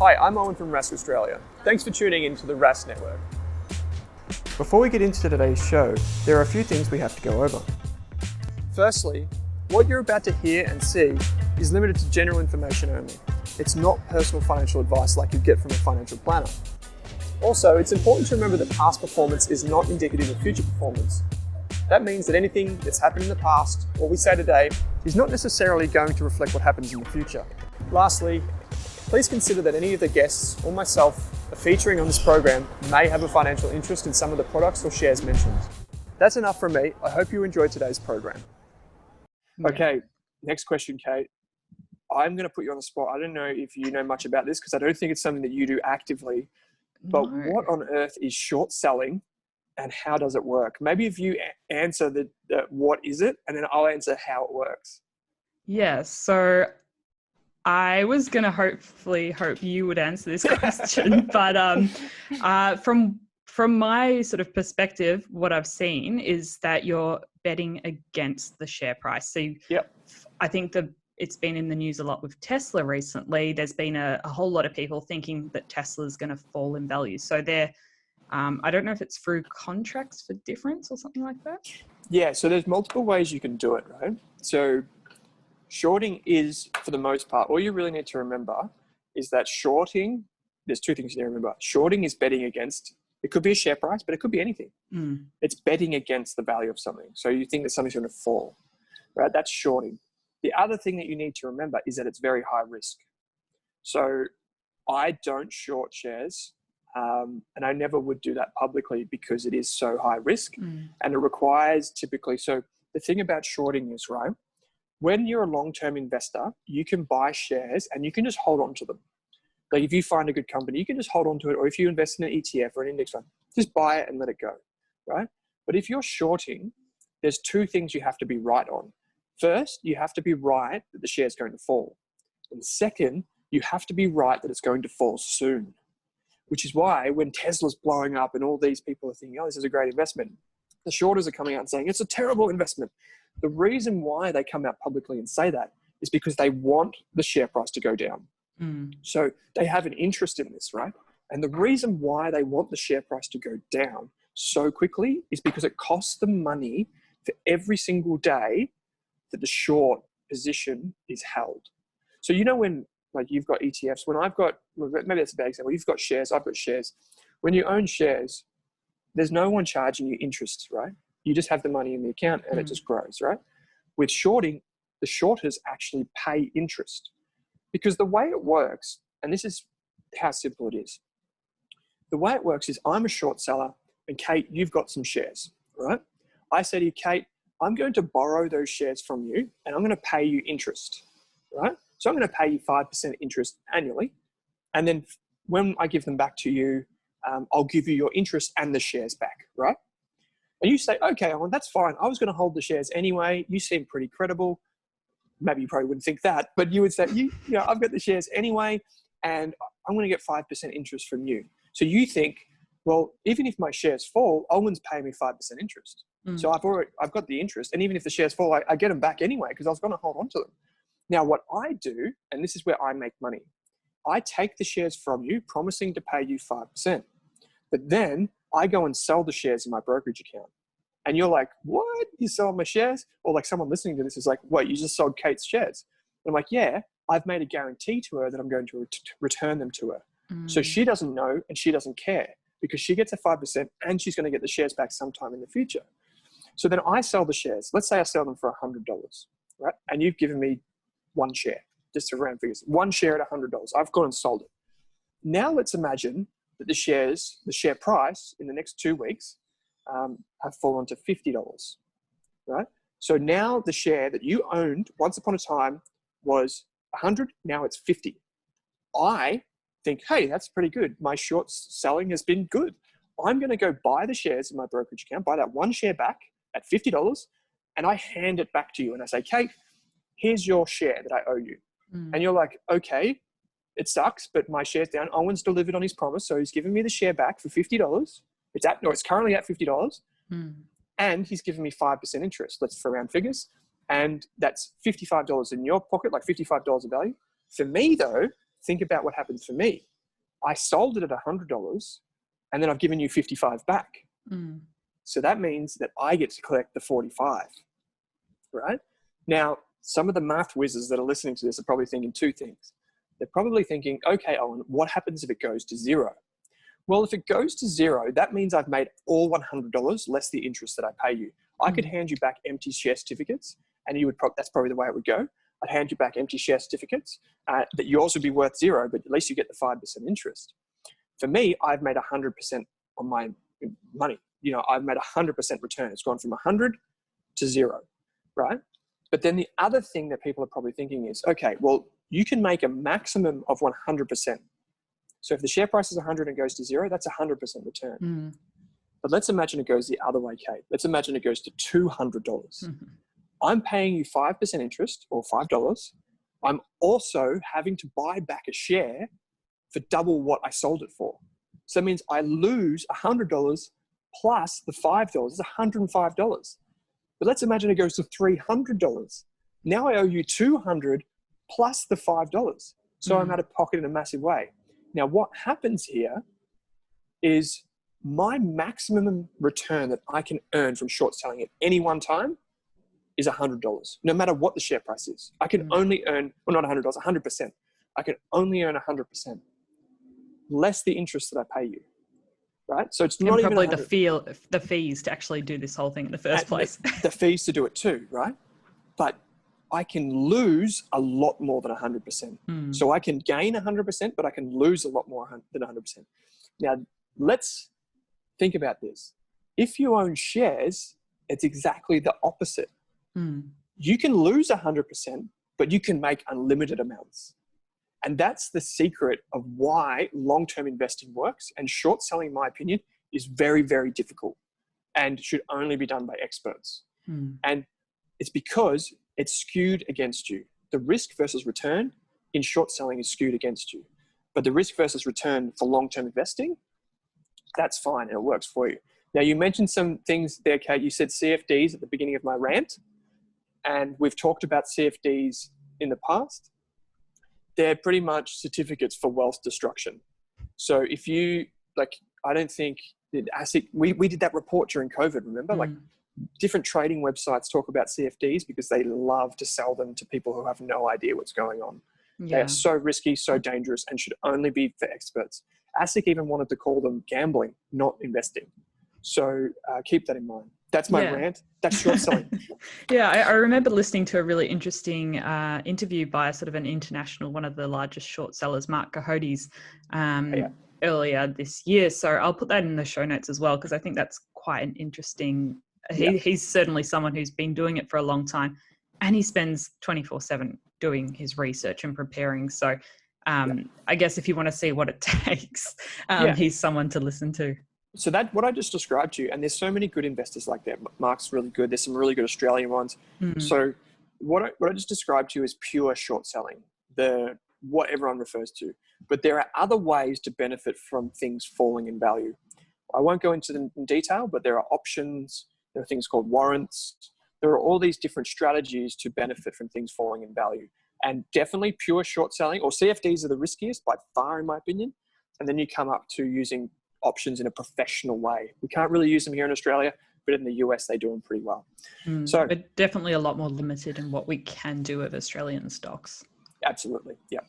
Hi, I'm Owen from Rask Australia. Thanks for tuning in to the Rask Network. Before we get into today's show, there are a few things we have to go over. Firstly, what you're about to hear and see is limited to general information only. It's not personal financial advice like you get from a financial planner. Also, it's important to remember that past performance is not indicative of future performance. That means that anything that's happened in the past, or we say today, is not necessarily going to reflect what happens in the future. Lastly, please consider that any of the guests or myself are featuring on this program may have a financial interest in some of the products or shares mentioned. That's enough from me. I hope you enjoyed today's program. Okay, next question, Kate. I'm going to put you on the spot. I don't know if you know much about this because I don't think it's something that you do actively, but what on earth is short selling and how does it work? Maybe if you answer the what is it, and then I'll answer how it works. Yeah, so I was going to hope you would answer this question, but from my sort of perspective, what I've seen is that you're betting against the share price. So I think it's been in the news a lot with Tesla recently. There's been a whole lot of people thinking that Tesla is going to fall in value. So I don't know if it's through contracts for difference or something like that. Yeah, so there's multiple ways you can do it, right? So shorting is, for the most part, all you really need to remember is that shorting, there's two things you need to remember. Shorting is betting against, it could be a share price, but it could be anything. It's betting against the value of something. So you think that something's going to fall, right? That's shorting. The other thing that you need to remember is that it's very high risk. So I don't short shares, and I never would do that publicly because it is so high risk and it requires typically, so the thing about shorting is, right, when you're a long-term investor, you can buy shares and you can just hold on to them. Like if you find a good company, you can just hold on to it. Or if you invest in an ETF or an index fund, just buy it and let it go, right? But if you're shorting, there's two things you have to be right on. First, you have to be right that the share is going to fall. And second, you have to be right that it's going to fall soon, which is why when Tesla's blowing up and all these people are thinking, oh, this is a great investment, the shorters are coming out and saying it's a terrible investment. The reason why they come out publicly and say that is because they want the share price to go down. So they have an interest in this, right? And the reason why they want the share price to go down so quickly is because it costs them money for every single day that the short position is held. So you know when like you've got ETFs, when I've got, maybe that's a bad example, you've got shares, I've got shares. When you own shares, there's no one charging you interest, right? You just have the money in the account and it just grows, right? With shorting, the shorters actually pay interest. Because the way it works, and this is how simple it is. The way it works is I'm a short seller and Kate, you've got some shares, right? I say to you, Kate, I'm going to borrow those shares from you and I'm going to pay you interest, right? So I'm going to pay you 5% interest annually. And then when I give them back to you, I'll give you your interest and the shares back, right? And you say, okay, Owen, that's fine. I was going to hold the shares anyway. You seem pretty credible. Maybe you probably wouldn't think that, but you would say, I've got the shares anyway, and I'm going to get 5% interest from you. So you think, well, even if my shares fall, Owen's paying me 5% interest. So I've got the interest. And even if the shares fall, I get them back anyway, because I was going to hold on to them. Now, what I do, and this is where I make money, I take the shares from you, promising to pay you 5%. But then I go and sell the shares in my brokerage account. And you're like, what? You selling my shares? Or like someone listening to this is like, what, you just sold Kate's shares? And I'm like, yeah, I've made a guarantee to her that I'm going to return them to her. So she doesn't know and she doesn't care because she gets a 5% and she's going to get the shares back sometime in the future. So then I sell the shares. Let's say I sell them for $100, right? And you've given me one share, just to round figures, one share at $100. I've gone and sold it. Now let's imagine that the share price in the next 2 weeks have fallen to $50, right? So now the share that you owned once upon a time was 100, now it's 50. I think, hey, that's pretty good. My short selling has been good. I'm going to go buy the shares in my brokerage account, buy that one share back at $50, and I hand it back to you. And I say, Kate, here's your share that I owe you. And you're like, okay, it sucks, but my share's down. Owen's delivered on his promise, so he's given me the share back for $50. It's currently at $50, and he's given me 5% interest. Let's for round figures, and that's $55 in your pocket, like $55 of value. For me, though, think about what happens for me. I sold it at $100 and then I've given you 55 back. So that means that I get to collect the 45, right? Now, some of the math whizzes that are listening to this are probably thinking two things. They're probably thinking, okay, Owen, what happens if it goes to zero? Well, if it goes to zero, that means I've made all $100 less the interest that I pay you. I could hand you back empty share certificates, and you would that's probably the way it would go. I'd hand you back empty share certificates that yours would be worth zero, but at least you get the 5% interest. For me, I've made 100% on my money. I've made 100% return. It's gone from 100 to zero, right? But then the other thing that people are probably thinking is, okay, well, you can make a maximum of 100%. So if the share price is 100 and goes to zero, that's 100% return. But let's imagine it goes the other way, Kate. Let's imagine it goes to $200. I'm paying you 5% interest, or $5. I'm also having to buy back a share for double what I sold it for. So that means I lose $100 plus the $5. It's $105. But let's imagine it goes to $300. Now I owe you $200 plus the $5. So I'm out of pocket in a massive way. Now what happens here is my maximum return that I can earn from short selling at any one time is $100, no matter what the share price is. I can only earn, well, not $100, 100%. I can only earn 100%, less the interest that I pay you, right? So it's not probably even the fees to actually do this whole thing in the first place. The fees to do it too, right? But I can lose a lot more than 100%. So I can gain 100%, but I can lose a lot more than 100%. Now, let's think about this. If you own shares, it's exactly the opposite. You can lose 100%, but you can make unlimited amounts. And that's the secret of why long-term investing works. And short selling, in my opinion, is very, very difficult and should only be done by experts. And it's because it's skewed against you. The risk versus return in short selling is skewed against you. But the risk versus return for long-term investing, that's fine and it works for you. Now, you mentioned some things there, Kate. You said CFDs at the beginning of my rant. And we've talked about CFDs in the past. They're pretty much certificates for wealth destruction. So if you, I don't think that ASIC, we did that report during COVID, remember? Different trading websites talk about CFDs because they love to sell them to people who have no idea what's going on. They are so risky, so dangerous, and should only be for experts. ASIC even wanted to call them gambling, not investing. So keep that in mind. That's my rant. That's short selling. I remember listening to a really interesting interview by sort of an international, one of the largest short sellers, Mark Cohodes, earlier this year. So I'll put that in the show notes as well, because I think that's quite an interesting, he's certainly someone who's been doing it for a long time, and he spends 24/7 doing his research and preparing. So I guess if you want to see what it takes, he's someone to listen to. So that what I just described to you, and there's so many good investors like that. Mark's really good. There's some really good Australian ones. So what I just described to you is pure short selling, what everyone refers to. But there are other ways to benefit from things falling in value. I won't go into them in detail, but there are options. There are things called warrants. There are all these different strategies to benefit from things falling in value. And definitely pure short selling, or CFDs are the riskiest by far, in my opinion. And then you come up to using options in a professional way. We can't really use them here in Australia, but in the US, they do them pretty well. So but definitely a lot more limited in what we can do with Australian stocks. Absolutely. Yeah.